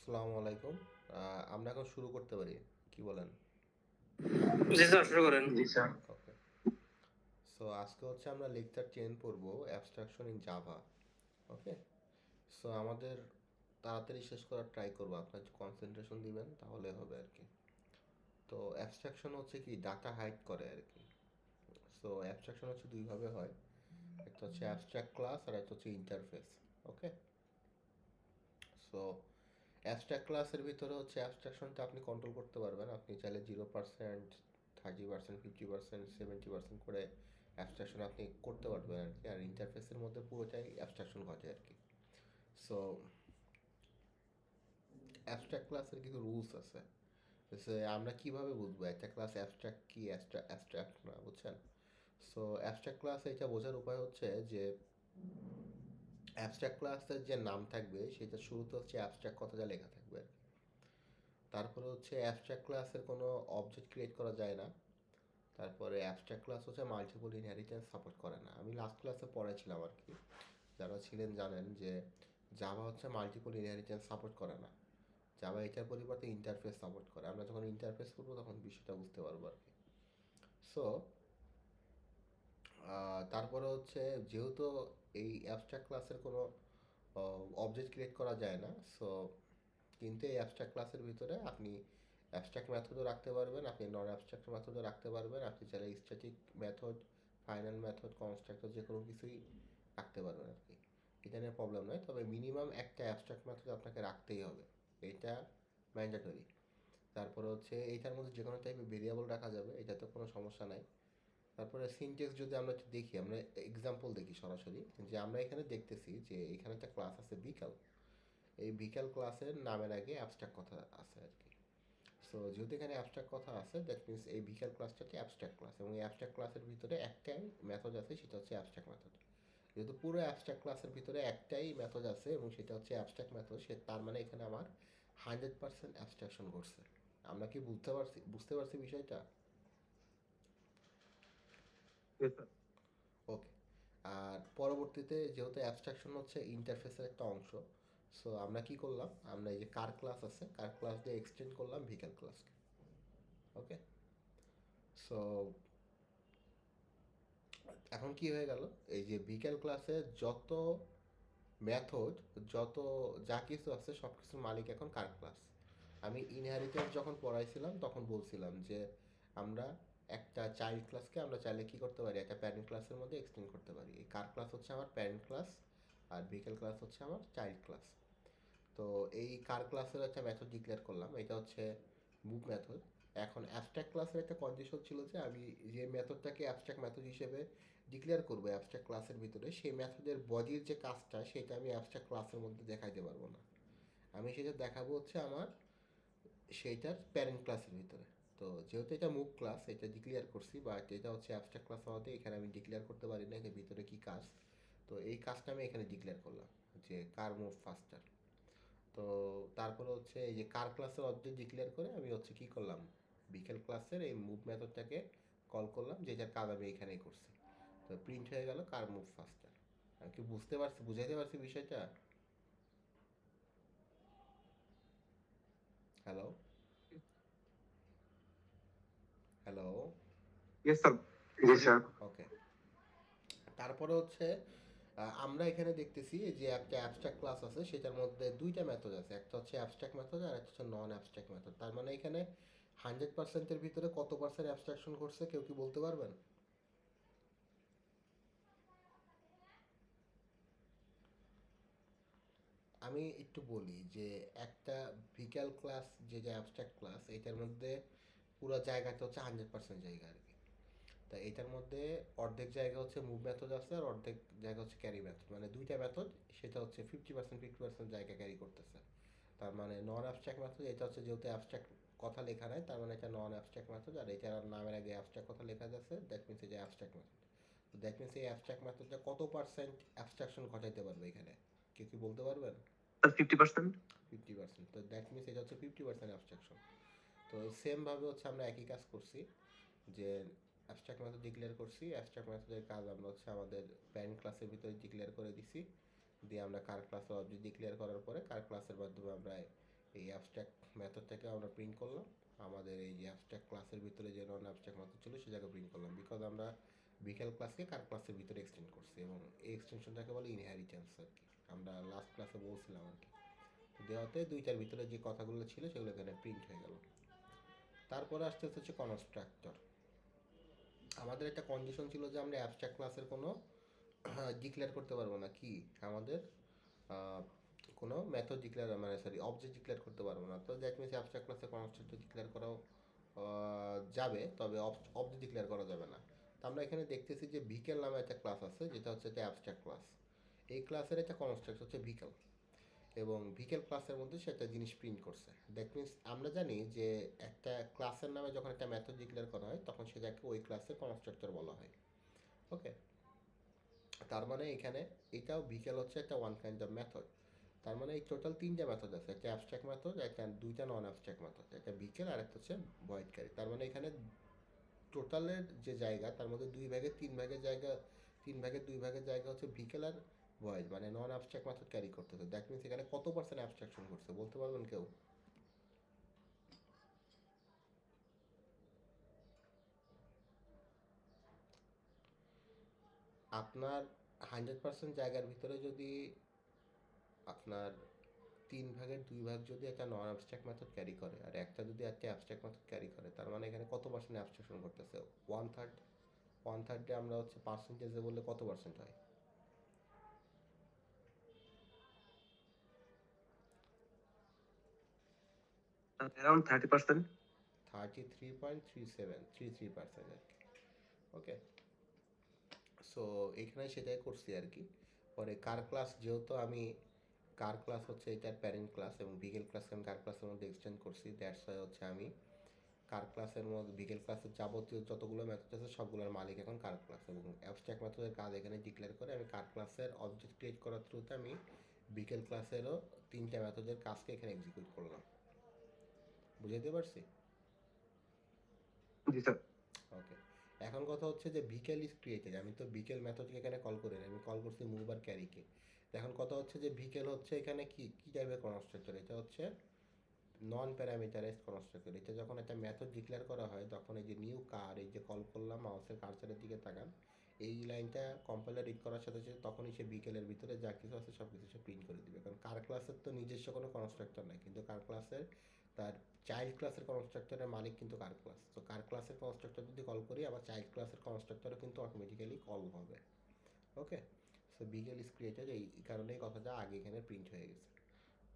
আসসালামু আলাইকুম। আমরা এখন শুরু করতে পারি। কি বলেন? জি স্যার, শুরু করেন। জি স্যার। ওকে। সো আজকে হচ্ছে আমরা লেকচার 10 পড়বো abstraction in Java. Okay. So আমাদের তাড়াতাড়ি শেষ করার ট্রাই করবো। আপনার কনসেন্ট্রেশন দিবেন তাহলে হবে আর কি। তো অ্যাবস্ট্রাকশন হচ্ছে কি ডাটা হাইড করে আর কি। সো অ্যাবস্ট্রাকশন হচ্ছে দুইভাবে হয়। একটা হচ্ছে অ্যাবস্ট্রাক্ট ক্লাস আর একটা হচ্ছে ইন্টারফেস। ওকে। সো অ্যাবস্ট্রাক্ট ক্লাসের ভিতরে হচ্ছে অ্যাবস্ট্রাকশনটা আপনি কন্ট্রোল করতে পারবেন। আপনি চাইলে 0%, 30%, 50%, 70% করে অ্যাবস্ট্রাকশন আপনি করতে পারবেন আর কি। আর ইন্টারফেসের মধ্যে পুরোটাই অ্যাবস্ট্রাকশন ঘটে আর কি। সো অ্যাবস্ট্রাক্ট ক্লাসের কিছু রুলস আছে। যে আমরা কিভাবে বুঝবো একটা ক্লাস অ্যাবস্ট্রাক্ট কি অ্যাবস্ট্রাক্ট না, বুঝছেন? সো অ্যাবস্ট্রাক্ট ক্লাস এটা বোঝার উপায় হচ্ছে যে অ্যাবস্ট্রাক্ট ক্লাসের যে নাম থাকবে সেটা শুরুতে হচ্ছে অ্যাবস্ট্রাক্ট কথাটা লেখা থাকবে। তারপরে হচ্ছে অ্যাবস্ট্রাক্ট ক্লাসের কোনো অবজেক্ট ক্রিয়েট করা যায় না। তারপরে অ্যাবস্ট্রাক্ট ক্লাস হচ্ছে মাল্টিপল ইনহেরিটেন্স সাপোর্ট করে না। আমি লাস্ট ক্লাসে পড়েছিলাম আর কি। যারা ছিলেন জানেন যে জাভা হচ্ছে মাল্টিপল ইনহেরিটেন্স সাপোর্ট করে না। জাভা এটার পরিবর্তে ইন্টারফেস সাপোর্ট করে। আমরা যখন ইন্টারফেস করবো তখন বিষয়টা বুঝতে পারবো আর কি। সো তারপরে হচ্ছে যেহেতু এই অ্যাবস্ট্রাক্ট ক্লাসের কোনো অবজেক্ট ক্রিয়েট করা যায় না, সো কিন্তু এই অ্যাবস্ট্রাক্ট ক্লাসের ভিতরে আপনি অ্যাবস্ট্রাক্ট মেথডও রাখতে পারবেন, আপনি নন অ্যাবস্ট্রাক্ট মেথডও রাখতে পারবেন, আপনি চাইলে static method, final method, constructor যে কোনো কিছুই রাখতে পারবেন আর কি। এটা নিয়ে প্রবলেম নয়, তবে মিনিমাম একটা অ্যাবস্ট্রাক্ট মেথড আপনাকে রাখতেই হবে। এইটা ম্যান্ডেটরি। তারপরে হচ্ছে এইটার মধ্যে যে কোনো টাইপের ভেরিয়েবল রাখা যাবে, এটাতে কোনো সমস্যা নাই। তারপরে সিনট্যাক্স যদি আমরা একটু দেখি, আমরা এক্সাম্পল দেখি সরাসরি, যে আমরা এখানে দেখতেছি যে এখানে একটা ক্লাস আছে বিকাল। এই বিকাল ক্লাসের নামের আগে অ্যাবস্ট্রাক্ট কথা আছে আর কি। সো যেহেতু এখানে অ্যাবস্ট্রাক্ট কথা আছে, দ্যাট মিনস এই বিকাল ক্লাসটা হচ্ছে অ্যাবস্ট্রাক্ট ক্লাস, এবং এই অ্যাবস্ট্রাক্ট ক্লাসের ভিতরে একটাই মেথড আছে, সেটা হচ্ছে অ্যাবস্ট্রাক্ট মেথড। যেহেতু পুরো অ্যাবস্ট্রাক্ট ক্লাসের ভিতরে একটাই মেথড আছে এবং সেটা হচ্ছে অ্যাবস্ট্রাক্ট মেথড, সে তার মানে এখানে আমার 100% অ্যাবস্ট্রাকশন ঘটছে। আমরা কি বুঝতে পারছি বিষয়টা? Yes, sir. ওকে। আর পরবর্তীতে যেহেতু অ্যাবস্ট্রাকশন হচ্ছে ইন্টারফেসের একটা অংশ, সো আমরা কি করলাম, আমরা এই যে কার ক্লাস আছে, কার ক্লাস দিয়ে এক্সটেন্ড করলাম ভিকাল ক্লাসকে। ওকে। সো এখন কি হয়ে গেল, এই যে বিকেল ক্লাসে যত মেথড, যত যা কিছু আছে সব কিছুর মালিক এখন কার ক্লাস। আমি ইনহেরিটেন্স যখন পড়াইছিলাম তখন বলছিলাম যে আমরা একটা চাইল্ড ক্লাসকে আমরা চাইলে কি করতে পারি, একটা প্যারেন্ট ক্লাসের মধ্যে এক্সটেন্ড করতে পারি। এই কার ক্লাস হচ্ছে আমার প্যারেন্ট ক্লাস, আর বিকেল ক্লাস হচ্ছে আমার চাইল্ড ক্লাস। তো এই কার ক্লাসের একটা মেথড ডিক্লেয়ার করলাম, এটা হচ্ছে মুভ মেথড। এখন অ্যাবস্ট্রাক্ট ক্লাসের একটা কন্ডিশন ছিল যে আমি যে মেথডটাকে অ্যাবস্ট্রাক্ট মেথড হিসেবে ডিক্লেয়ার করবো অ্যাবস্ট্রাক্ট ক্লাসের ভিতরে, সেই মেথডের বডির যে কাজটা সেটা আমি অ্যাবস্ট্রাক্ট ক্লাসের মধ্যে দেখাইতে পারবো না। আমি সেটা দেখাবো হচ্ছে আমার সেইটার প্যারেন্ট ক্লাসের ভিতরে। তো যেহেতু এটা মুভ ক্লাস, এটা ডিক্লেয়ার করছি, বাট এটা হচ্ছে অ্যাবস্ট্রাক্ট ক্লাস হওয়াতে এখানে আমি ডিক্লেয়ার করতে পারি না এর ভিতরে কি কাজ। তো এই কাজটা আমি এখানে ডিক্লেয়ার করলাম, যে কার মুভ ফাস্টার। তো তারপরে হচ্ছে এই যে কার ক্লাসের অবজেক্ট ডিক্লেয়ার করে আমি হচ্ছে কি করলাম, বিকেল ক্লাসের এই মুভ মেথডটাকে কল করলাম, যেটার কাজ আমি এখানেই করছি। তো প্রিন্ট হয়ে গেল কার মুভ ফাস্টার। আমি কি বুঝতে পারছি, বুঝাইতে পারছি বিষয়টা? হ্যালো? হ্যালো? Yes, sir. জি স্যার। ওকে। তারপরে হচ্ছে আমরা এখানে দেখতেছি যে একটা অ্যাবস্ট্রাক্ট ক্লাস আছে, সেটার মধ্যে দুইটা মেথড আছে, একটা হচ্ছে অ্যাবস্ট্রাক্ট মেথড আর একটা হচ্ছে নন অ্যাবস্ট্রাক্ট মেথড। তার মানে এখানে 100%-এর ভিতরে কত পার্সেন্ট অ্যাবস্ট্রাকশন করছে কেউ কি বলতে পারবেন? আমি একটু বলি যে একটা ভিকাল ক্লাস, যে অ্যাবস্ট্রাক্ট ক্লাস, এটার মধ্যে পুরো জায়গাটা হচ্ছে 100% জায়গা আর কি। তা এটার মধ্যে অর্ধেক জায়গা হচ্ছে মুভ মেথড আছে আর অর্ধেক জায়গা হচ্ছে ক্যারি মেথড, মানে দুইটা মেথড, সেটা হচ্ছে 50% 50% জায়গা ক্যারি করতেছে। তার মানে নন অ্যাবস্ট্রাক্ট মেথড এটা হচ্ছে, যেহেতু অ্যাবস্ট্রাক্ট কথা লেখা নাই, তার মানে এটা নন অ্যাবস্ট্রাক্ট মেথড, আর এটার নামের আগে অ্যাবস্ট্রাক্ট কথা লেখা যাচ্ছে, দ্যাট মিনস এটা অ্যাবস্ট্রাক্ট মেথড। তো দ্যাট মিনস এই অ্যাবস্ট্রাক্ট মেথডটা কত পার্সেন্ট অ্যাবস্ট্রাকশন ঘটাইতে পারবে এখানে, কেউ কি বলতে পারবেন? স্যার 50%। 50%। তো দ্যাট মিনস এটা হচ্ছে 50% অ্যাবস্ট্রাকশন। তো সেমভাবে হচ্ছে আমরা একই কাজ করছি, যে অ্যাবস্ট্রাক্ট মেথড ডিক্লেয়ার করছি, অ্যাবস্ট্রাক্ট মেথডের কাজ আমরা হচ্ছে আমাদের প্যারেন্ট ক্লাসের ভিতরে ডিক্লেয়ার করে দিছি। দিয়ে আমরা কার ক্লাসের অবজেক্ট ডিক্লেয়ার করার পরে কার ক্লাসের মাধ্যমে আমরা এই অ্যাবস্ট্রাক্ট মেথডটাকে আমরা প্রিন্ট করলাম, আমাদের এই যে অ্যাবস্ট্রাক্ট ক্লাসের ভিতরে যে নন অ্যাবস্ট্রাক্ট মেথড ছিল সে জায়গায় প্রিন্ট করলাম, বিকজ আমরা বিকেল ক্লাসকে কার ক্লাসের ভিতরে এক্সটেন্ড করছি, এবং এই এক্সটেনশনটাকে বলে ইনহেরিটেন্স আর কি। আমরা লাস্ট ক্লাসে বলছিলাম আর কি। দেওয়াতে দুইটার ভিতরে যে কথাগুলো ছিল সেগুলো এখানে প্রিন্ট হয়ে গেল। তারপরে আসতে হচ্ছে কনস্ট্রাক্টর। আমাদের একটা কন্ডিশন ছিল যে আমরা অ্যাবস্ট্রাক্ট ক্লাসের কোনো ডিক্লেয়ার করতে পারবো না, কি আমাদের কোনো মেথড ডিক্লেয়ার মানে সরি অবজেক্ট ডিক্লেয়ার করতে পারবো না। তো দ্যাট মিনস অ্যাবস্ট্রাক্ট ক্লাসে কনস্ট্রাক্টর ডিক্লেয়ার করাও যাবে, তবে অবজেক্ট ডিক্লেয়ার করা যাবে না। তো আমরা এখানে দেখতেছি যে ভিকেল নামে একটা ক্লাস আছে, যেটা হচ্ছে একটা অ্যাবস্ট্রাক্ট ক্লাস। এই ক্লাসের একটা কনস্ট্রাক্ট হচ্ছে ভিকেল, এবং ভিকেল ক্লাসের মধ্যে সে একটা জিনিস প্রিন্ট করছে। দ্যাট মিনস আমরা জানি যে একটা ক্লাসের নামে যখন একটা মেথড ডিক্লেয়ার করা হয় তখন সেটাকে ওই ক্লাসের কনস্ট্রাক্টর বলা হয়। ওকে, তার মানে এখানে এটাও ভিকেল হচ্ছে একটা ওয়ান কাইন্ড অফ মেথড। তার মানে এই টোটাল তিনটা মেথড আছে, একটা অ্যাবস্ট্রাক্ট মেথড, একটা দুইটা নন অ্যাবস্ট্রাক্ট মেথড, একটা ভিকেল আর একটা হচ্ছে ভয়েড ক্যারি। তার মানে এখানে টোটালের যে জায়গা তার মধ্যে দুই ভাগের তিন ভাগের জায়গা, তিন ভাগের দুই ভাগের জায়গা হচ্ছে ভিকেল আর ভয়েড মানে নন অ্যাবস্ট্রাক্ট মেথড ক্যারি করতেছে। দ্যাট মিনস এখানে কত পার্সেন্ট অ্যাবস্ট্রাকশন করছে বলতে পারবেন কেউ? আপনার 100% জায়গার ভিতরে যদি আপনার তিন ভাগের দুই ভাগ যদি একটা নন অ্যাবস্ট্রাক্ট মেথড ক্যারি করে আর একটা যদি একটা অ্যাবস্ট্রাক্ট মেথড ক্যারি করে, তার মানে এখানে কত পার্সেন্ট অ্যাবস্ট্রাকশন করতেছে? One third. ওয়ান থার্ডে আমরা হচ্ছে পার্সেন্টেজে বললে কত পার্সেন্ট হয়? Around 30%. 33.3733% আর কি। ওকে, সো এখানে সেটাই করছি আর কি। পরে কার ক্লাস, যেহেতু আমি কার ক্লাস হচ্ছে এটার প্যারেন্ট ক্লাস এবং বিকেল ক্লাসকে আমি কার ক্লাসের মধ্যে এক্সটেন্ড করছি, দ্যাটস ওয়াই হচ্ছে আমি কার ক্লাসের মধ্যে বিকেল ক্লাসের যাবতীয় যতগুলো মেথড আছে সবগুলোর মালিক এখন কার ক্লাস, এবং অ্যাবস্ট্রাক্ট মেথডের কাজ এখানে ডিক্লেয়ার করে আমি কার ক্লাসের অবজেক্ট ক্রিয়েট করার থ্রুতে আমি বিকেল ক্লাসেরও তিনটা মেথডের কাজকে এখানে এক্সিকিউট করলাম। বুঝাইতে পারছি? জি স্যার। ওকে, এখন কথা হচ্ছে যে বিকেল ইজ ক্রিয়েটেড, আমি তো বিকেল মেথডকে এখানে কল করি না, আমি কল করছি মুভ আর ক্যারিকে। এখন কথা হচ্ছে যে বিকেল হচ্ছে এখানে কি কি টাইপের কনস্ট্রাক্টর? এটা হচ্ছে নন প্যারামিটারাইজড কনস্ট্রাক্টর। এটা যখন একটা মেথড ডিক্লেয়ার করা হয় তখন এই যে নিউ কার, এই যে কল করলাম মাউসের কার্সারের দিকে তাকান, এই লাইনটা কম্পাইলার রিড করার সাথে সাথে তখনই সে বিকেলের ভিতরে যা কিছু আছে সব কিছু সে প্রিন্ট করে দিবে। কারণ কার ক্লাসের তো নিজস্ব কোনো কনস্ট্রাক্টর নাই, কিন্তু কার ক্লাসের তার চাইল্ড ক্লাসের কনস্ট্রাক্টরের মালিক কিন্তু কার ক্লাস। তো কার ক্লাসের কনস্ট্রাক্টর যদি কল করি আবার চাইল্ড ক্লাসের কনস্ট্রাক্টরও কিন্তু অটোমেটিক্যালি কল হবে। ওকে, সো বিকেল ইজ ক্রিয়েটেড, এই কারণেই কথাটা আগে এখানে প্রিন্ট হয়ে গেছে,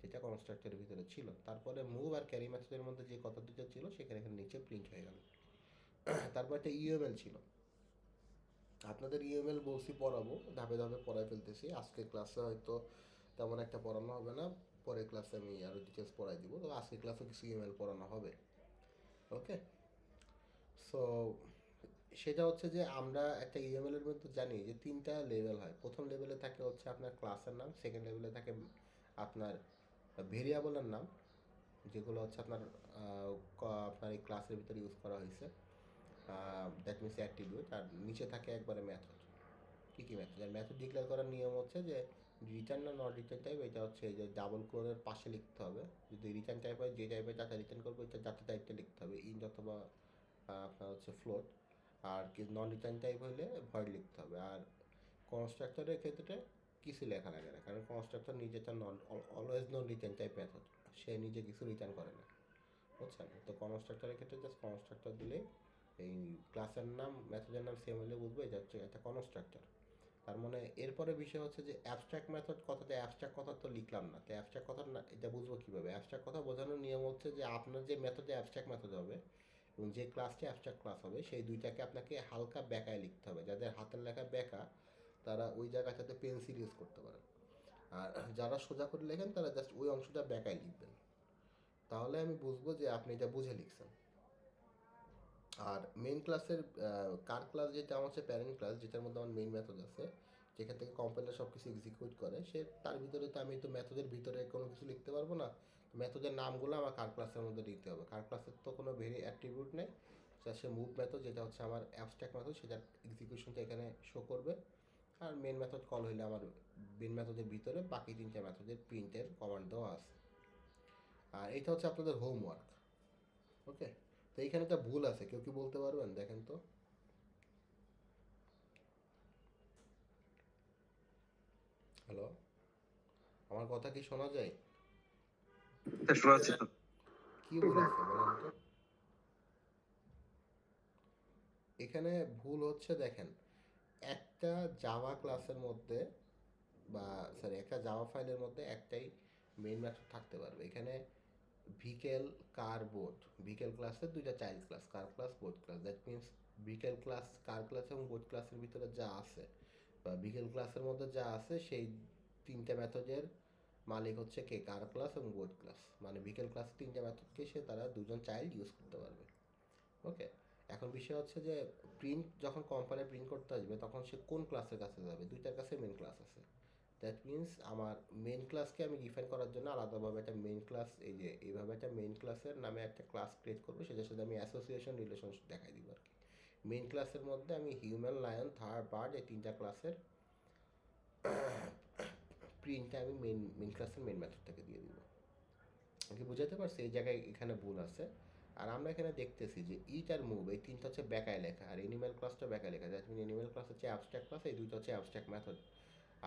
যেটা কনস্ট্রাক্টরের ভিতরে ছিল। তারপরে মুভ আর ক্যারি মেথডের মধ্যে যে কথা দুটো ছিল সেখানে এখানে নিচে প্রিন্ট হয়ে গেল। তারপর একটা ইউএমএল ছিল। আপনাদের ইউএমএল বলছি পড়াবো, ধাপে ধাপে পড়ায় ফেলতেছি, আজকের ক্লাসে হয়তো তেমন একটা পড়ানো হবে না, পরের ক্লাসে আমি আরও ডিটেলস পড়াই দিব, তো আজকের ক্লাসে কিছু ইউএমএল পড়ানো হবে। ওকে, সো সেটা হচ্ছে যে আমরা একটা ইউএমএল এর মধ্যে জানি যে তিনটা লেভেল হয়। প্রথম লেভেলে থাকে হচ্ছে আপনার ক্লাসের নাম, সেকেন্ড লেভেলে থাকে আপনার ভেরিয়েবলের নাম, যেগুলো হচ্ছে আপনার আপনার এই ক্লাসের ভিতরে ইউজ করা হয়েছে, দ্যাট মিনস অ্যাট্রিবিউট। আর নিচে থাকে একবারে মেথড। কী কী মেথড? আর মেথড ডিক্লেয়ার করার নিয়ম হচ্ছে যে রিটার্ন না নট রিটার্ন টাইপ, এটা হচ্ছে এই যে ডাবল ক্লোনের পাশে লিখতে হবে। যদি রিটার্ন টাইপ হয়, যে টাইপের ডাটা রিটার্ন করবে ওইটা ডাটা টাইপটা লিখতে হবে, ইন্ট অথবা আপনার হচ্ছে ফ্লোট। আর কি নন রিটার্ন টাইপ হলে ভয়েড লিখতে হবে। আর কনস্ট্রাক্টরের ক্ষেত্রে কিছু লেখা লাগে না, কারণ কনস্ট্রাক্টর নিজেটা non always non return type method, সে নিজে কিছু রিটার্ন করে না, বুঝছেন? তো কনস্ট্রাক্টরের ক্ষেত্রে জাস্ট কনস্ট্রাক্টর দিলেই এই ক্লাসের নাম মেথডের নাম সেম হলে বুঝবে এটা হচ্ছে একটা কনস্ট্রাক্টর। তার মানে এরপরে বিষয় হচ্ছে যে অ্যাবস্ট্রাক্ট মেথড কথাতে, অ্যাবস্ট্রাক্ট কথা তো লিখলাম না, তো অ্যাবস্ট্রাক্ট কথা না এটা বুঝবো কীভাবে? অ্যাবস্ট্রাক্ট কথা বোঝানোর নিয়ম হচ্ছে যে আপনার যে মেথডে অ্যাবস্ট্রাক্ট মেথড হবে এবং যে ক্লাসটি অ্যাবস্ট্রাক্ট ক্লাস হবে সেই দুইটাকে আপনাকে হালকা বেঁকায় লিখতে হবে। যাদের হাতের লেখা বেঁকা তারা ওই জায়গাটাতে পেন্সিল ইউজ করতে পারেন, আর যারা সোজা করে লেখেন তারা জাস্ট ওই অংশটা বেঁকায় লিখবেন, তাহলে আমি বুঝবো যে আপনি এটা বুঝে লিখছেন। আর মেইন ক্লাসের কার ক্লাস যেটা আমার হচ্ছে প্যারেন্ট ক্লাস, যেটার মধ্যে আমার মেইন মেথড আছে, যেখান থেকে কম্পাইলার সব কিছু এক্সিকিউট করে, সে তার ভিতরে তো আমি তো মেথডের ভিতরে কোনো কিছু লিখতে পারবো না। মেথডের নামগুলো আমার কার ক্লাসের মধ্যে লিখতে হবে। কার ক্লাসের তো কোনো ভেরি অ্যাট্রিবিউট নেই, সে মুভ মেথড যেটা হচ্ছে আমার অ্যাবস্ট্রাক্ট মেথড, সেটার এক্সিকিউশনটা এখানে শো করবে। আর মেন মেথড কল হইলে আমার মেন মেথডের ভিতরে বাকি তিনটা মেথডের প্রিন্টের কমান্ড দেওয়া আছে। আর এটা হচ্ছে আপনাদের হোমওয়ার্ক। ওকে, তো এইখানে একটা ভুল আছে, কেউ কি বলতে পারবেন? দেখেন তো। হ্যালো, আমার কথা কি শোনা যায়? শোনা যাচ্ছে তো। কি ভুল আছে বলেন তো। এখানে ভুল হচ্ছে, দেখেন, একটা জাভা ক্লাসের মধ্যে বা সরি একটা জাভা ফাইলের মধ্যে একটাই মেইন মেথড থাকতে পারবে। এখানে ভিকেল কার বোর্ড, ভিকেল ক্লাসের দুইটা child class, car class board class. That means ভিকেল class, car class এবং বোর্ড ক্লাসের ভিতরে যা আছে বা ভিকেল ক্লাসের মধ্যে যা আছে সেই তিনটা মেথডের মালিক হচ্ছে কে? কার ক্লাস এবং বোর্ড ক্লাস। মানে ভিকেল ক্লাস তিনটা মেথডকে সে তারা দুজন চাইল্ড ইউজ করতে পারবে। ওকে, এখন বিষয় হচ্ছে যে প্রিন্ট যখন কম্পাইলার প্রিন্ট করতে আসবে তখন সে কোন ক্লাসের কাছে যাবে? দুইটার কাছে মেন ক্লাস আছে। দ্যাট মিনস আমার মেন ক্লাসকে আমি ডিফাইন করার জন্য আলাদাভাবে একটা মেন ক্লাস, এই যে এইভাবে একটা মেন ক্লাসের নামে একটা ক্লাস ক্রিয়েট করবো, সেটার সাথে আমি অ্যাসোসিয়েশন রিলেশন দেখাই দিব আর কি। মেন ক্লাসের মধ্যে আমি হিউম্যান, লায়ন, থার্ড, বার্ড এই তিনটা ক্লাসের প্রিন্টটা আমি মেন ক্লাসের মেন মেথডটাকে দিয়ে দিব। কি বুঝাতে পারছি? এই জায়গায় এখানে ভুল আছে। আর আমরা এখানে দেখতেছি যে ইট আর মুভ এই তিনটা হচ্ছে ব্যাকায় লেখা, আর এনিম্যাল ক্লাসটা ব্যাকায় লেখা। দ্যাট মিন এনিম্যাল ক্লাস হচ্ছে অ্যাবস্ট্রাক্ট ক্লাস, এই দুইটা হচ্ছে অ্যাবস্ট্রাক্ট মেথড।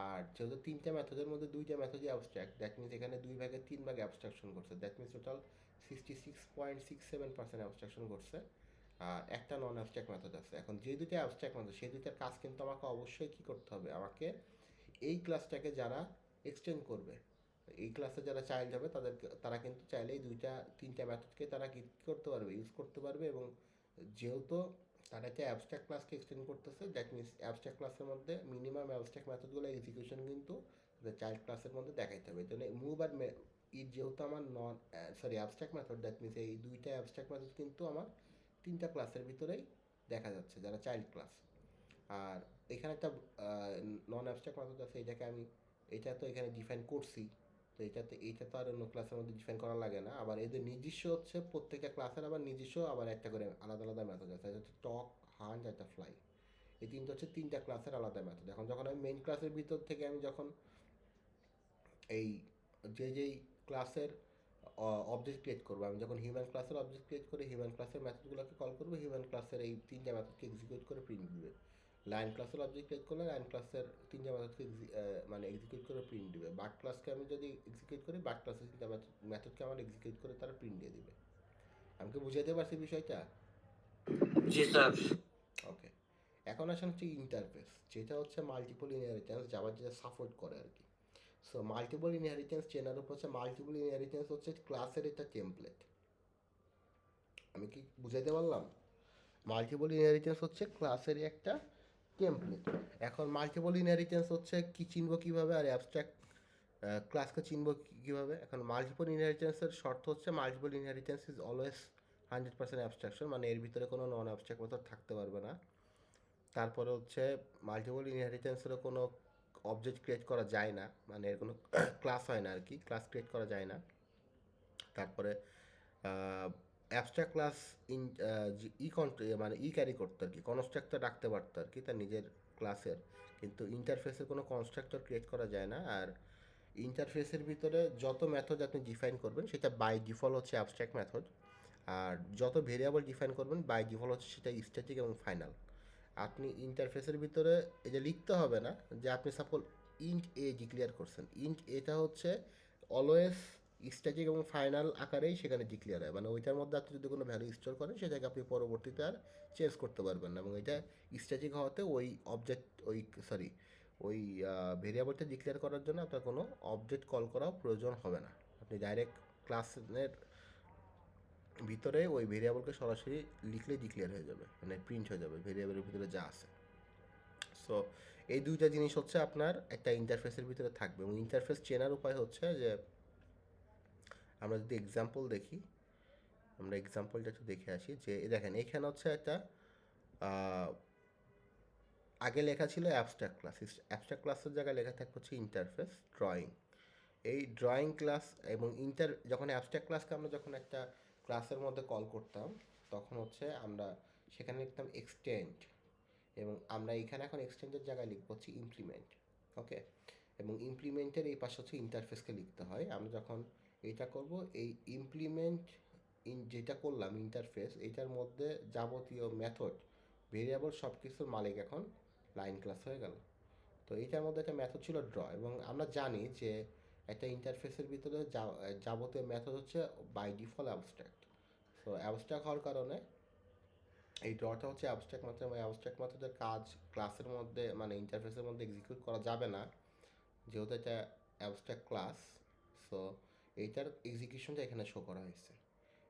আর যেহেতু তিনটা মেথডের মধ্যে দুইটা মেথডই অ্যাবস্ট্রাক্ট, দ্যাট মিনস এখানে 2/3 অ্যাবস্ট্রাকশন করছে। দ্যাট মিনস টোটাল 66.67% অ্যাবস্ট্রাকশন করছে। আর একটা নন অ্যাবস্ট্রাক্ট মেথড আছে। এখন যে দুইটা অ্যাবস্ট্রাক্ট মেথড, সেই দুইটার কাজ কিন্তু আমাকে অবশ্যই কী করতে হবে? আমাকে এই ক্লাসটাকে যারা এক্সটেন্ড করবে, এই ক্লাসে যারা চাইল্ড হবে তারা কিন্তু চাইলে এই দুইটা তিনটা মেথডকে তারা কি করতে পারবে? ইউজ করতে পারবে। এবং যেহেতু তারা একটা অ্যাবস্ট্রাক্ট ক্লাসকে এক্সটেন্ড করতেছে, দ্যাট মিনস অ্যাবস্ট্রাক্ট ক্লাসের মধ্যে মিনিমাম অ্যাবস্ট্রাক্ট মেথডগুলো এক্সিকিউশন কিন্তু চাইল্ড ক্লাসের মধ্যে দেখাইতে হবে। এই জন্য মুভ আর ইট যেহেতু আমার নন অ্যাবস্ট্রাক্ট মেথড, দ্যাট মিনস এই দুইটা অ্যাবস্ট্রাক্ট মেথড কিন্তু আমার তিনটা ক্লাসের ভিতরেই দেখা যাচ্ছে যারা চাইল্ড ক্লাস। আর এখানে একটা নন অ্যাবস্ট্রাক্ট মেথড আছে, এটাকে আমি, এটা তো এখানে ডিফাইন করছি, তো এইটা তো আর অন্য ক্লাসের মধ্যে ডিফাইন করা লাগে না। আবার এদের নিজস্ব হচ্ছে প্রত্যেকটা ক্লাসের আবার নিজস্ব আবার একটা করে আলাদা আলাদা মেথড আছে। এটা হচ্ছে টক, হান্ট, একটা ফ্লাই। এই তিনটা হচ্ছে তিনটা ক্লাসের আলাদা মেথড। এখন যখন আমি মেইন ক্লাসের ভিতর থেকে আমি যখন এই যেই ক্লাসের অবজেক্ট ক্রিয়েট করবো, আমি যখন হিউম্যান ক্লাসের অবজেক্ট ক্রিয়েট করে হিউম্যান ক্লাসের মেথডগুলোকে কল করবো, হিউম্যান ক্লাসের এই তিনটা মেথডকে এক্সিকিউট করে প্রিন্ট দিবে। লাইন ক্লাসের অবজেক্ট ক্রিয়েট করলে লাইন ক্লাসের তিনটা মেথডকে মানে এক্সিকিউট করে প্রিন্ট দিবে। বাট ক্লাসকে আমি যদি এক্সিকিউট করি, বাট ক্লাসের তিনটা মেথডকে আমার এক্সিকিউট করে তারা প্রিন্ট দিয়ে দিবে। আমি কি বুঝাইতে পারছি বিষয়টা? জি স্যার। ওকে, এখন আসেন হচ্ছে ইন্টারফেস, যেটা হচ্ছে মাল্টিপল ইনহেরিটেন্স জাভা যেটা সাপোর্ট করে আর কি। সো মাল্টিপল ইনহেরিটেন্স চেনার উপর হচ্ছে, মাল্টিপল ইনহেরিটেন্স হচ্ছে ক্লাসের একটা টেমপ্লেট। আমি কি বুঝাইতে পারলাম? মাল্টিপল ইনহেরিটেন্স হচ্ছে ক্লাসের একটা টেমপ্লেট। এখন মাল্টিপল ইনহেরিটেন্স হচ্ছে কি চিনব কিভাবে, আর অ্যাবস্ট্রাক্ট ক্লাসকে চিনব কীভাবে? এখন মাল্টিপল ইনহেরিটেন্সের শর্ত হচ্ছে multiple inheritance is always 100% abstraction, মানে এর ভিতরে কোনো নন অ্যাবস্ট্রাক্ট মেথড থাকতে পারবে না। তারপরে হচ্ছে মাল্টিপল ইনহেরিটেন্সেরও কোনো অবজেক্ট ক্রিয়েট করা যায় না, মানে এর কোনো ক্লাস হয় না আর কি, ক্লাস ক্রিয়েট করা যায় না। তারপরে অ্যাবস্ট্রাক্ট ক্লাস ইন মানে ক্যারি করতো আর কি, কনস্ট্রাক্টর রাখতে পারতো আর কি তার নিজের ক্লাসের, কিন্তু ইন্টারফেসের কোনো কনস্ট্রাক্টর ক্রিয়েট করা যায় না। আর ইন্টারফেসের ভিতরে যত মেথড আপনি ডিফাইন করবেন সেটা বাই ডিফল্ট হচ্ছে অ্যাবস্ট্রাক্ট মেথড, আর যত ভেরিয়েবল ডিফাইন করবেন বাই ডিফল্ট হচ্ছে সেটা স্ট্যাটিক এবং ফাইনাল। আপনি ইন্টারফেসের ভিতরে এই যে লিখতে হবে না যে আপনি সাপোজ ইন্ট এ ডিক্লেয়ার করছেন, ইন্ট এটা হচ্ছে অলওয়েজ স্ট্যাটিক এবং ফাইনাল আকারেই সেখানে ডিক্লেয়ার হয়, মানে ওইটার মধ্যে আপনি যদি কোনো ভ্যালু স্টোর করেন সেটাকে আপনি পরবর্তীতে আর চেঞ্জ করতে পারবেন না। এবং এটা স্ট্যাটিক হওয়াতে ওই অবজেক্ট ওই ভেরিয়েবলটা ডিক্লেয়ার করার জন্য আপনার কোনো অবজেক্ট কল করাও প্রয়োজন হবে না। আপনি ডাইরেক্ট ক্লাসের ভিতরে ওই ভেরিয়েবলকে সরাসরি লিখলেই ডিক্লেয়ার হয়ে যাবে, মানে প্রিন্ট হয়ে যাবে ভেরিয়েবলের ভিতরে যা আছে। সো এই দুইটা জিনিস হচ্ছে আপনার একটা ইন্টারফেসের ভিতরে থাকবে। এবং ইন্টারফেস চেনার উপায় হচ্ছে যে আমরা যদি এক্সাম্পল দেখি, আমরা এক্সাম্পলটা একটু দেখে আসি। যে দেখেন এখানে হচ্ছে একটা আগে লেখা ছিল অ্যাবস্ট্রাক্ট ক্লাস, অ্যাবস্ট্রাক্ট ক্লাসের জায়গায় লেখা থাকবে হচ্ছে ইন্টারফেস ড্রয়িং। এই ড্রয়িং ক্লাস এবং যখন অ্যাবস্ট্রাক্ট ক্লাসকে আমরা যখন একটা ক্লাসের মধ্যে কল করতাম তখন হচ্ছে আমরা সেখানে লিখতাম এক্সটেন্ড, এবং আমরা এখানে এখন এক্সটেন্ডের জায়গায় লিখব হচ্ছে ইমপ্লিমেন্ট। ওকে, এবং ইমপ্লিমেন্টের এই পাশে হচ্ছে ইন্টারফেসকে লিখতে হয়। আমরা যখন এইটা করব, এই ইমপ্লিমেন্ট যেটা করলাম ইন্টারফেস, এইটার মধ্যে যাবতীয় মেথড ভেরিয়েবল সব কিছুর মালিক এখন লাইন ক্লাস হয়ে গেল। তো এইটার মধ্যে একটা মেথড ছিল ড্র, এবং আমরা জানি যে একটা ইন্টারফেসের ভিতরে যাবতীয় মেথড হচ্ছে বাই ডিফল্ট অ্যাবস্ট্রাক্ট। তো অ্যাবস্ট্রাক্ট হওয়ার কারণে এই ড্রটা হচ্ছে অ্যাবস্ট্রাক্ট মেথড, এবং অ্যাবস্ট্রাক্ট মেথডের কাজ ক্লাসের মধ্যে মানে ইন্টারফেসের মধ্যে এক্সিকিউট করা যাবে না, যেহেতু এটা অ্যাবস্ট্রাক্ট ক্লাস। সো এইটার এক্সিকিউশনটা এখানে শো করা হয়েছে।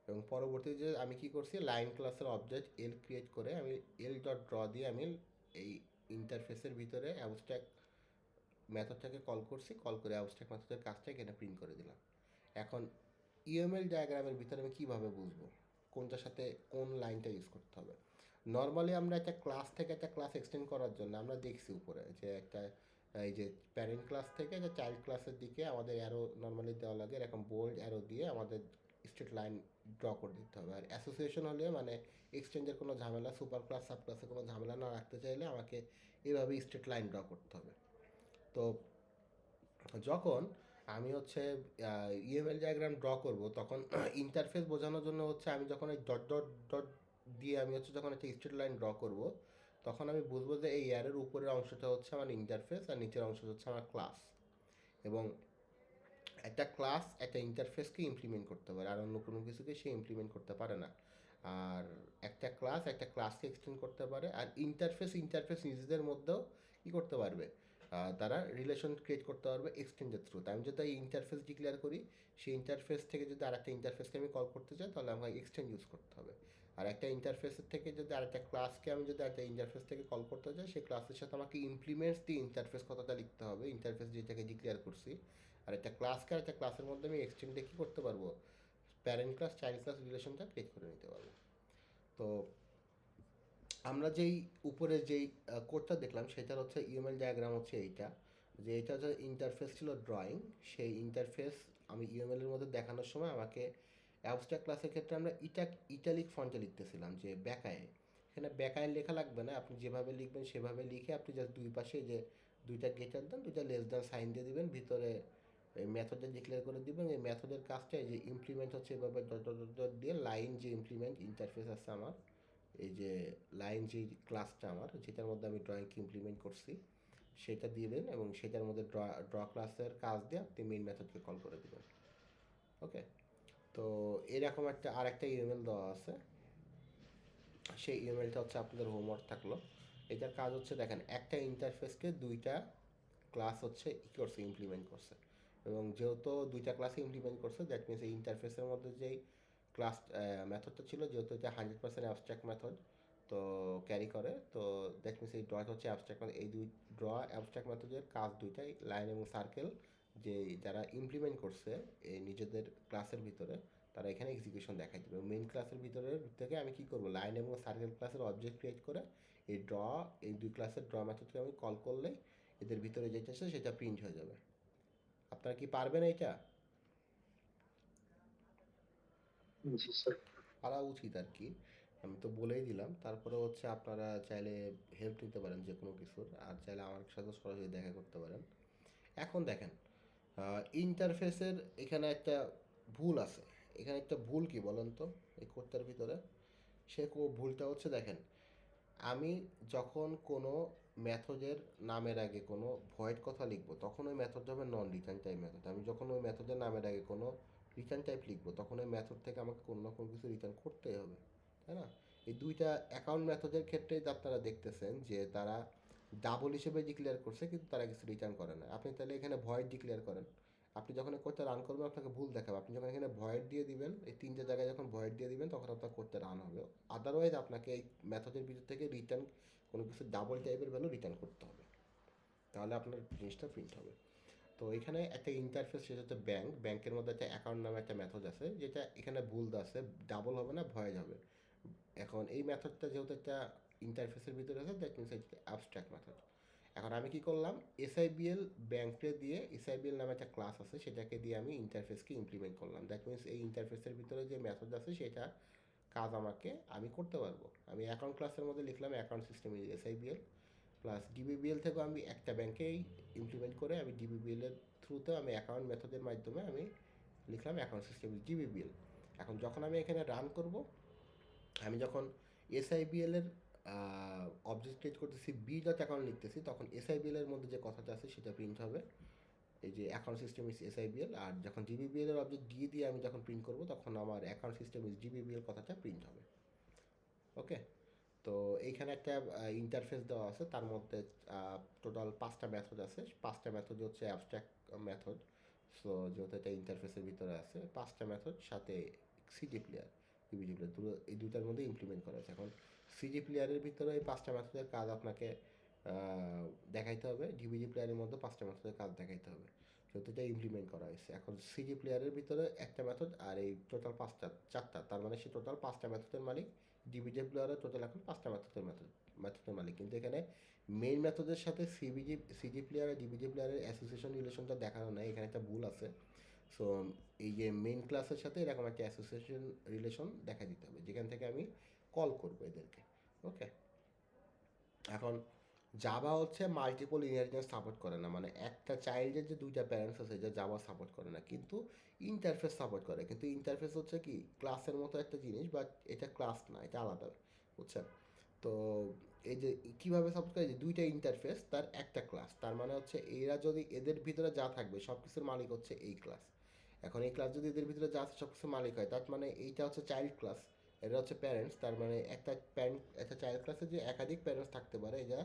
এবং পরবর্তীতে যে আমি কি করছি, লাইন ক্লাসের অবজেক্ট এল ক্রিয়েট করে আমি এল ডট ড্র দিয়ে আমি এই ইন্টারফেসের ভিতরে অ্যাবস্ট্রাক্ট মেথডটাকে কল করছি, কল করে অ্যাবস্ট্রাক্ট মেথডের কাজটা এখানে প্রিন্ট করে দিলাম। এখন ইউএমএল ডায়াগ্রামের ভিতরে আমি কীভাবে বুঝবো কোনটার সাথে কোন লাইনটা ইউজ করতে হবে? নর্মালি আমরা একটা ক্লাস থেকে একটা ক্লাস এক্সটেন্ড করার জন্য আমরা দেখছি উপরে যে একটা এই যে প্যারেন্ট ক্লাস থেকে যে চাইল্ড ক্লাসের দিকে আমাদের অ্যারো নর্মালি দেওয়া লাগে, এরকম বোল্ড অ্যারো দিয়ে আমাদের স্ট্রেট লাইন ড্র করে দিতে হবে। আর অ্যাসোসিয়েশন হলে মানে এক্সচেঞ্জের কোনো ঝামেলা, সুপার ক্লাস সাব ক্লাসে কোনো ঝামেলা না রাখতে চাইলে আমাকে এভাবেই স্ট্রেট লাইন ড্র করতে হবে। তো যখন আমি হচ্ছে ইউএমএল ডায়াগ্রাম ড্র করব, তখন ইন্টারফেস বোঝানোর জন্য হচ্ছে আমি যখন এই ডট ডট ডট দিয়ে আমি হচ্ছে যখন একটা স্ট্রেট লাইন ড্র করব, তখন আমি বুঝবো যে এই এয়ারের উপরের অংশটা হচ্ছে আমার ইন্টারফেস আর নিচের অংশটা হচ্ছে আমার ক্লাস। এবং একটা ক্লাস একটা ইন্টারফেসকে ইমপ্লিমেন্ট করতে পারে, আর অন্য কোনো কিছুকে সে ইমপ্লিমেন্ট করতে পারে না। আর একটা ক্লাস একটা ক্লাসকে এক্সটেন্ড করতে পারে, আর ইন্টারফেস নিজেদের মধ্যেও কী করতে পারবে, তারা রিলেশন ক্রিয়েট করতে পারবে এক্সটেন্ডের থ্রুতে। আমি যদি এই ইন্টারফেস ডিক্লেয়ার করি, সেই ইন্টারফেস থেকে যদি আরেকটা ইন্টারফেসকে আমি কল করতে চাই, তাহলে আমাকে এক্সটেন্ড ইউজ করতে হবে। আর একটা ইন্টারফেসের থেকে যদি আরেকটা ক্লাসকে আমি যদি একটা ইন্টারফেস থেকে কল করতে চাই, সেই ক্লাসের সাথে আমাকে ইমপ্লিমেন্টস দিয়ে ইন্টারফেস কথাটা লিখতে হবে, ইন্টারফেস যেটাকে ডিক্লেয়ার করছি। আর একটা ক্লাসকে আর একটা ক্লাসের মধ্যে আমি এক্সটেন্ডে কী করতে পারবো, প্যারেন্ট ক্লাস চাইল্ড ক্লাস রিলেশনটা ক্রিয়েট করে নিতে পারবো। তো আমরা যেই উপরে যেই কোডটা দেখলাম সেটার হচ্ছে ইউএমএল ডায়াগ্রাম হচ্ছে এইটা, যে এটা হচ্ছে ইন্টারফেস ছিল ড্রয়িং, সেই ইন্টারফেস আমি ইউএমএল এর মধ্যে দেখানোর সময় আমাকে অ্যাবস্ট্রাক্ট ক্লাসের ক্ষেত্রে আমরা ইটালিক ফন্টে লিখতেছিলাম, যে ব্যাকায়। এখানে ব্যাকায় লেখা লাগবে না, আপনি যেভাবে লিখবেন সেভাবে লিখে আপনি জাস্ট দুই পাশে যে দুইটা গেটার দেন, দুইটা লেস দেন সাইন দিয়ে দিবেন, ভিতরে এই মেথডটা ডিক্লেয়ার করে দিবেন। এই মেথডের কাজটা এই যে ইমপ্লিমেন্ট হচ্ছে এভাবে ডট ডট ডট দিয়ে লাইন যে ইমপ্লিমেন্ট ইন্টারফেস আছে আমার, এই যে লাইন যে ক্লাসটা আমার যেটার মধ্যে আমি ড্রয়িংকে ইমপ্লিমেন্ট করছি সেটা দিবেন, এবং সেটার মধ্যে ড্র ক্লাসের কাজ দিয়ে আপনি মেইন মেথডকে কল করে দেবেন। ওকে, তো এরকম একটা আর একটা ইউএমএল দেওয়া আছে, সেই ইউএমএলটা হচ্ছে আপনাদের হোমওয়ার্ক থাকলো। এটার কাজ হচ্ছে দেখেন, একটা ইন্টারফেসকে দুইটা ক্লাস হচ্ছে করছে, ইমপ্লিমেন্ট করছে, এবং যেহেতু দুইটা ক্লাসে ইমপ্লিমেন্ট করছে, দ্যাট মিনস এই ইন্টারফেসের মধ্যে যেই ক্লাস মেথডটা ছিল, যেহেতু এটা 100% অ্যাবস্ট্রাক্ট মেথড তো ক্যারি করে, তো দ্যাট মিনস এই ড্রটা হচ্ছে অ্যাবস্ট্রাক্ট মেথড। এই দুই ড্র অ্যাবস্ট্রাক্ট মেথডের কাজ দুইটাই, লাইন এবং সার্কেল, যে যারা ইমপ্লিমেন্ট করছে এই নিজেদের ক্লাসের ভিতরে, তারা এখানে এক্সিকিউশন দেখাই দেবে। মেইন ক্লাসের ভিতরের থেকে আমি কী করবো, লাইন এবং সার্কেল ক্লাসের অবজেক্ট ক্রিয়েট করে এই এই দুই ক্লাসের ড্র মেথডকে আমি কল করলেই এদের ভিতরে যেটা আছে সেটা প্রিন্ট হয়ে যাবে। আপনারা কি পারবেন এইটা? জি স্যার। পারা উচিত আর কি, আমি তো বলেই দিলাম। তারপরে হচ্ছে আপনারা চাইলে হেল্প নিতে পারেন যে কোনো কিছুর, আর চাইলে আমার সাথে সরাসরি দেখা করতে পারেন। এখন দেখেন, ইন্টারফেসের এখানে একটা ভুল আছে। এখানে একটা ভুল কি বলেন তো এই কোডটার ভিতরে? সে ভুলটা হচ্ছে দেখেন, আমি যখন কোনো মেথডের নামের আগে কোনো ভয়েড কথা লিখবো, তখন ওই মেথড হবে নন রিটার্ন টাইপ মেথড। আমি যখন ওই মেথডের নামের আগে কোনো রিটার্ন টাইপ লিখবো, তখন ওই মেথড থেকে আমাকে কোনো না কোনো কিছু রিটার্ন করতেই হবে, তাই না? এই দুইটা অ্যাকাউন্ট মেথডের ক্ষেত্রে আপনারা দেখতেছেন যে তারা ডাবল হিসেবে ডিক্লেয়ার করছে, কিন্তু তারা কিছু রিটার্ন করে না। আপনি তাহলে এখানে ভয়েড ডিক্লেয়ার করেন, আপনি যখন কোডটা রান করবেন আপনাকে ভুল দেখাবে। আপনি যখন এখানে ভয়েড দিয়ে দিবেন, এই তিনটে জায়গায় যখন ভয়েড দিয়ে দিবেন, তখন আপনার কোডটা রান হবে। আদারওয়াইজ আপনাকে এই মেথডের ভিতর থেকে রিটার্ন কোনো কিছু ডাবল টাইপের ভ্যালু রিটার্ন করতে হবে, তাহলে আপনার জিনিসটা প্রিন্ট হবে। তো এখানে একটা ইন্টারফেস, সেটা হচ্ছে ব্যাংকের মধ্যে একটা অ্যাকাউন্ট নামে একটা মেথড আছে, যেটা এখানে ভুল আছে, ডাবল হবে না, ভয়েড হবে। এখন এই মেথডটা যেহেতু একটা ইন্টারফেসের ভিতরে আছে, দ্যাট মিনস এটা অ্যাবস্ট্রাক্ট মেথড। এখন আমি কি করলাম, এসআইবিএল ব্যাংকে দিয়ে এসআইবিএল নামে একটা ক্লাস আছে, সেটাকে দিয়ে আমি ইন্টারফেসকে ইমপ্লিমেন্ট করলাম। দ্যাট মিনস এই ইন্টারফেসের ভিতরে যে মেথড আছে সেটা কাজ আমি করতে পারবো। আমি অ্যাকাউন্ট ক্লাসের মধ্যে লিখলাম account system is SIBL plus DBBL থেকেও আমি একটা ব্যাংকেই ইমপ্লিমেন্ট করে আমি ডিবিবিএল এর থ্রুতে আমি অ্যাকাউন্ট মেথডের মাধ্যমে আমি লিখলাম অ্যাকাউন্ট সিস্টেম ইজ GBBL। এখন যখন আমি এখানে রান করব, আমি যখন SIBL এর অবজেক্ট ক্রিয়েট করতেছি, বি ডট অ্যাকাউন্ট লিখতেছি, তখন SIBL এর মধ্যে যে কথাটা আছে সেটা প্রিন্ট হবে, এই যে অ্যাকাউন্ট সিস্টেম ইজ SIBL। আর যখন GBBL এর অবজেক্ট দিয়ে আমি যখন প্রিন্ট করব, তখন আমার অ্যাকাউন্ট সিস্টেম ইজ GBBL কথাটা প্রিন্ট হবে। ওকে, তো এইখানে একটা ইন্টারফেস দেওয়া আছে, তার মধ্যে টোটাল 5টা মেথড আছে। 5টা মেথড হচ্ছে অ্যাবস্ট্রাক্ট মেথড। সো যেহেতু এটা ইন্টারফেসের ভিতরে আছে, 5টা মেথড সাথে সিজি প্লেয়ার, ডিবিজি প্লেয়ার, এই দুটার মধ্যে ইমপ্লিমেন্ট করা আছে। এখন সিজি প্লেয়ারের ভিতরে এই 5টা মেথডের কাজ আপনাকে দেখাইতে হবে, ডিবিজি প্লেয়ারের মধ্যে 5টা মেথডের কাজ দেখাইতে হবে, যেহেতু এটা ইমপ্লিমেন্ট করা হয়েছে। এখন সিজি প্লেয়ারের ভিতরে একটা মেথড, আর এই টোটাল 4টা, তার মানে সে টোটাল 5টা মেথডের মালিক। ডিবিজি প্লেয়ারের টোটাল এখন 5টা মেথডের মালিক, কিন্তু এখানে মেইন মেথডের সাথে সিজি প্লেয়ার আর ডিবিজি প্লেয়ারের অ্যাসোসিয়েশন রিলেশনটা দেখানো নাই, এখানে একটা ভুল আছে। সো এই যে মেইন ক্লাসের সাথে এরকম একটা অ্যাসোসিয়েশন রিলেশন দেখা দিতে হবে, যেখান থেকে আমি কল করবো এদেরকে। ওকে, এখন জাভা হচ্ছে মাল্টিপল ইনহেরিটেন্স সাপোর্ট করে না, মানে একটা চাইল্ডের যে দুইটা প্যারেন্টস আছে, যে জাভা সাপোর্ট করে না, কিন্তু ইন্টারফেস সাপোর্ট করে। কিন্তু ইন্টারফেস হচ্ছে কি ক্লাসের মতো একটা জিনিস, বাট এটা ক্লাস না, এটা আলাদা, বুঝছেন? তো এই যে কীভাবে সাপোর্ট করে, যে দুইটা ইন্টারফেস তার একটা ক্লাস, তার মানে হচ্ছে এরা যদি এদের ভিতরে যা থাকবে সব কিছুর মালিক হচ্ছে এই ক্লাস। এখন এই ক্লাস যদি এদের ভিতরে যা আছে সব কিছুর মালিক হয়, তার মানে এইটা হচ্ছে চাইল্ড ক্লাস, এটা হচ্ছে প্যারেন্টস, তার মানে একটা চাইল্ড ক্লাসে যে একাধিক প্যারেন্টস থাকতে পারে, এটা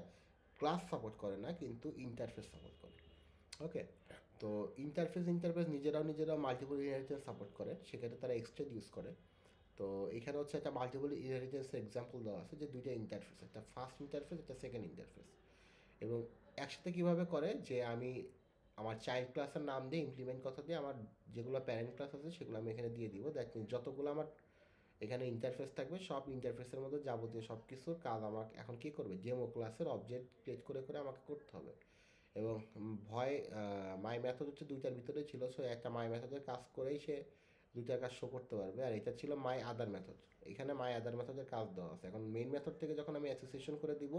ক্লাস সাপোর্ট করে না, কিন্তু ইন্টারফেস সাপোর্ট করে। ওকে, তো ইন্টারফেস নিজেরাও মাল্টিপল ইনহেরিটেন্স সাপোর্ট করে, সেক্ষেত্রে তারা এক্সটেন্ড ইউজ করে। তো এখানে হচ্ছে একটা মাল্টিপল ইনহেরিটেন্সের এক্সাম্পল দেওয়া আছে, যে দুইটা ইন্টারফেস, একটা ফার্স্ট ইন্টারফেস, একটা সেকেন্ড ইন্টারফেস, এবং একসাথে কীভাবে করে, যে আমি আমার চাইল্ড ক্লাসের নাম দিয়ে ইমপ্লিমেন্ট কথা দিয়ে আমার যেগুলো প্যারেন্ট ক্লাস আছে সেগুলো আমি এখানে দিয়ে দিব। দ্যাট মিনস যতগুলো আমার এখানে ইন্টারফেস থাকবে, সব ইন্টারফেসের মধ্যে যাবতীয় সব কিছুর কাজ আমাকে এখন কী করবে, ডেমো ক্লাসের অবজেক্ট ক্রিয়েট করে আমাকে করতে হবে। এবং মাই মেথড হচ্ছে দুইটার ভিতরে ছিল, সো একটা মাই মেথডের কাজ করেই সে দুইটার কাজ শো করতে পারবে, আর এটা ছিল মাই আদার মেথড। এখানে মাই আদার মেথডের কাজ দেওয়া আছে। এখন মেইন মেথড থেকে যখন আমি অ্যাসোসিয়েশন করে দিব,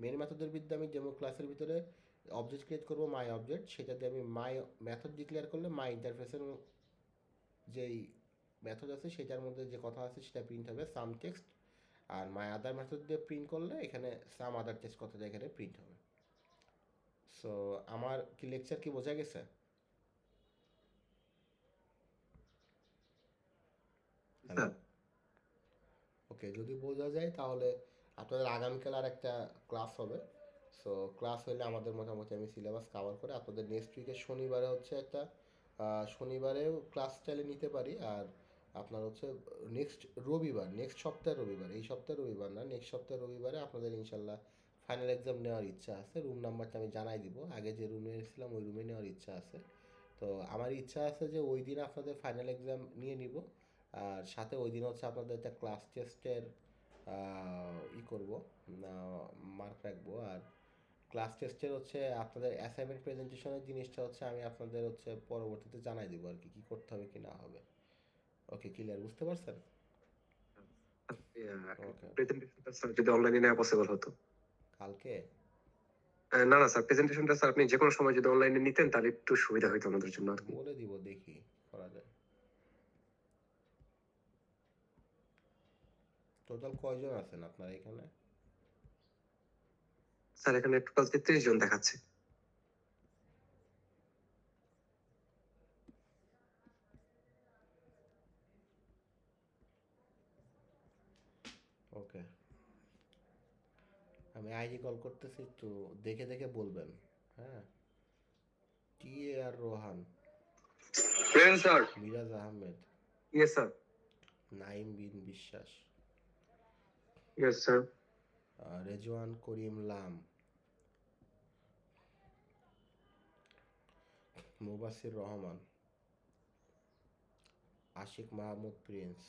মেইন মেথডের ভিতরে আমি ডেমো ক্লাসের ভিতরে অবজেক্ট ক্রিয়েট করবো, মাই অবজেক্ট, সেটা দিয়ে আমি মাই মেথড ডিক্লেয়ার করলে মাই ইন্টারফেসের যেই মেথড আছে সেটার মধ্যে যে কথা আছে সেটা প্রিন্ট হবে সাম টেক্সট, আর মাই আদার মেথড দিয়ে প্রিন্ট করলে এখানে সাম আদার টেক্সট কথাটা এখানে প্রিন্ট হবে। সো আমার কি লেকচার কি বোঝা গেছে? হ্যালো, ওকে, যদি বোঝা যায় তাহলে আপনাদের আগামীকাল আর একটা ক্লাস হবে। সো ক্লাস হলে আমাদের মোটামুটি আমি সিলেবাস কভার করে আপনাদের নেক্সট উইকের শনিবারে হচ্ছে একটা শনিবারেও ক্লাস চাইলে নিতে পারি, আর আপনার হচ্ছে নেক্সট সপ্তাহের রবিবার, এই সপ্তাহের রবিবার না, নেক্সট সপ্তাহের রবিবারে আপনাদের ইনশাল্লাহ ফাইনাল এক্সাম নেওয়ার ইচ্ছা আছে। রুম নাম্বারটা আমি জানাই দিব, আগে যে রুমে এসেছিলাম ওই রুমে নেওয়ার ইচ্ছা আছে। তো আমার ইচ্ছা আছে যে ওই দিন আপনাদের ফাইনাল এক্সাম নিয়ে নিব, আর সাথে ওই দিন হচ্ছে আপনাদের একটা ক্লাস টেস্টের করবো, মার্ক রাখবো। আর ক্লাস টেস্টের হচ্ছে আপনাদের অ্যাসাইনমেন্ট প্রেজেন্টেশনের জিনিসটা হচ্ছে আমি আপনাদের হচ্ছে পরবর্তীতে জানাই দেবো আর কি, কী করতে হবে কি না হবে। ওকে, ক্লিয়ার, বুঝতে পারছেন? ওকে, প্রেজেন্টেশনটা স্যার যদি অনলাইনে নেওয়া পসিবল হতো। কালকে না না স্যার, প্রেজেন্টেশনটা স্যার আপনি যে কোনো সময় যদি অনলাইনে নিতেন তাহলে একটু সুবিধা হতো আমাদের জন্য আর কি। বলে দিব, দেখি করা যায়। টোটাল কয়জন আছেন আপনারা এখানে? স্যার এখানে টোটাল 33 জন দেখাচ্ছে। ওকে, আমি আইডি কল করতেছি, একটু দেখে দেখে বলবেন। হ্যাঁ, TAR Rohan, sir. Miraj Ahmed, yes sir. Naim bin Biswas, yes sir. Rezwan Karim Lam, Mubasir Rahman, Ashik Mahmud Prince,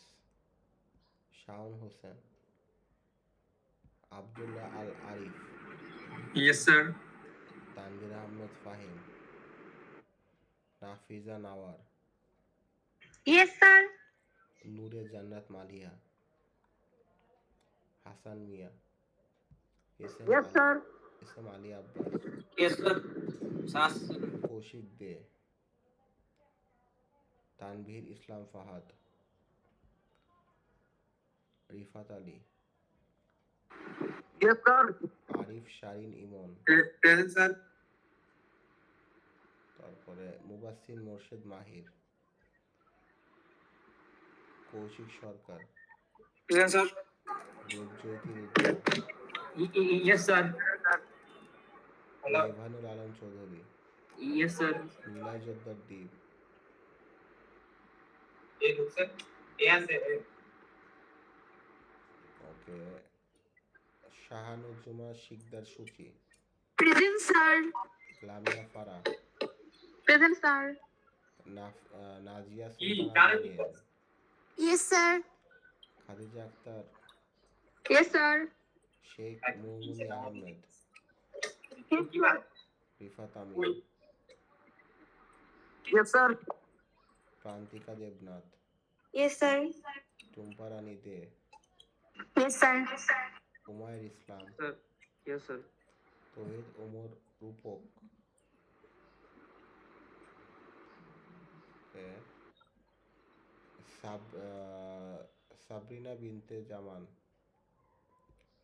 Shaon Hossain, Abdullah Al Arif, yes sir. Tanvir Ahmed Fahim, Nafiza Nawar, Yes, sir. Nure Jannat Malia, Hasan Mia, Yes, sir. S M Ali Abbas, Yes, sir. SAS. Koushik Dey, Tanvir Islam Fahad, Rifat Ali, Yes, sir. Arif Sharin Emon, Present, sir. তারপরে মুবাসসির মোর্শেদ মাহির, কৌশিক সরকার, Present, sir. দেবজ্যোতি রুদ্র, Yes, sir. রাইভানুল Alam Chowdhury, Yes, sir. Niloy জোদ্দার দ্বীপ, Yes, sir. ওকে, শাহানুজ্জুমা শিকদার সুচি, Present, sir. Lamia Fara, Present, sir. Nazia Sultana Merin, Yes, sir. Khadija Akter, Yes, sir. Sheikh Mumuni Ahmed, Rifat Amin, Yes, sir. Prantika Debnath, Yes, sir. Tumpa Rani Dey, Yes, sir. Humayun Islam, Sir. Yes, sir. Tauhid Omar Rupak, এ, Sabrina Binte Zaman,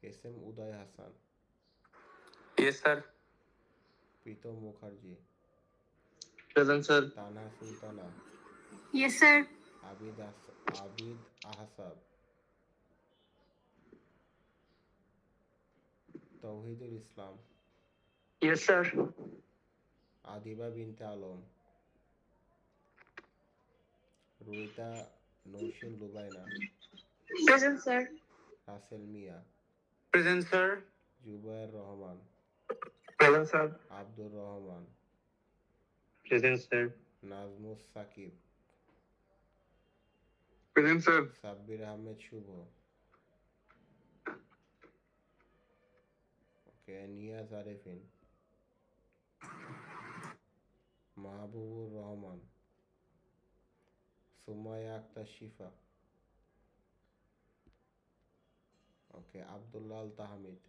S M Uday Hasan, Yes, sir. Pritam Mukherjee, Present, sir. Tanha Sultana, Yes, sir. Abid Ahsab, Tauhidul Islam, Yes, sir. Adiba Binte Alam, রুইতা Naushin লুবাইনা, Present, sir. Rasel মিয়া, Present, sir. Zubair Rahman, Present, sir. Abdur Rahman, Present, sir. Najmus Shakib, Present, sir. Sabbir Ahmed শুভ, ওকে, নিয়াজ আরেফিন, মাহবুবুর রহমান, সুমাইয়া আক্তার শিফা, ওকে, Abdullah Al Tahmid,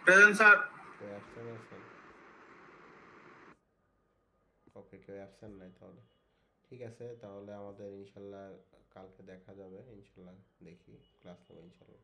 Present, sir. কেউ absent আছেন? ওকে, কেউ absent নাই তাহলে ঠিক আছে, তাহলে আমাদের ইনশাল্লাহ কালকে দেখা যাবে, ইনশাল্লাহ দেখি ক্লাস নেবো ইনশাল্লাহ।